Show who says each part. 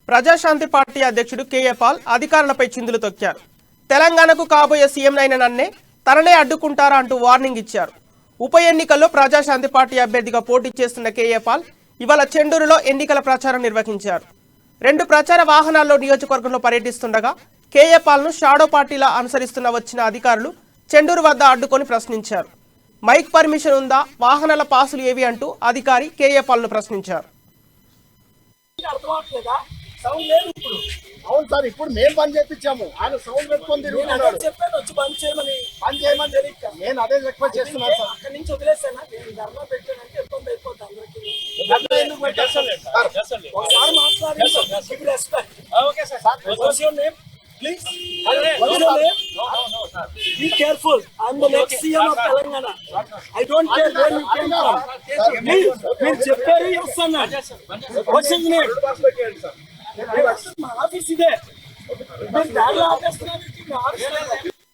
Speaker 1: Praja Shanti party అధ్యక్షుడు KA Paul అధికారులపై చిందులు తొక్కారు. తెలంగాణకు కాబోయే సీఎం అయిన నన్నే తననే అడ్డుకుంటారా అంటూ వార్నింగ్ ఇచ్చారు. ఉప ఎన్నికల్లో ప్రజాశాంతి పార్టీ అభ్యర్థిగా పోటీ చేస్తున్న కేఏ పాల్ ఇవాళ చెండూరులో ఎన్నికల ప్రచారం నిర్వహించారు. 2 ప్రచార వాహనాల్లో నియోజకవర్గంలో పర్యటిస్తుండగా కేఏ పాల్ను షాడో పార్టీలా అనుసరిస్తున్న వచ్చిన అధికారులు చెండూరు వద్ద అడ్డుకొని ప్రశ్నించారు. మైక్ పర్మిషన్ ఉందా, వాహనాల పాసులు ఏవి అంటూ అధికారి కేఏ పాల్ను ప్రశ్నించారు.
Speaker 2: అవును సార్, ఇప్పుడు మేము బంద్ చేయించాము. ఆయన సౌండ్ పెట్టుకొని తిరుగుతున్నాడు.
Speaker 3: చెప్పాను వచ్చి బంద్ చేయమని
Speaker 2: నేను అదే రిక్వెస్ట్ చేస్తున్నాను సార్.
Speaker 3: అక్కడి నుంచి వదిలేసాను. నేను ధర్నా పెట్టానంటే ఇబ్బంది అయిపోతుంది అందరికీ. ఒకసారి మాట్లాడి please be careful. I'm the next CM of Telangana. I don't care where you came from. Please, మీరు చెప్పారు చేస్తాను. What's his name? మా ఆఫీస్ ఇదే. మీరు దారిలో ఆపేస్తున్నారు.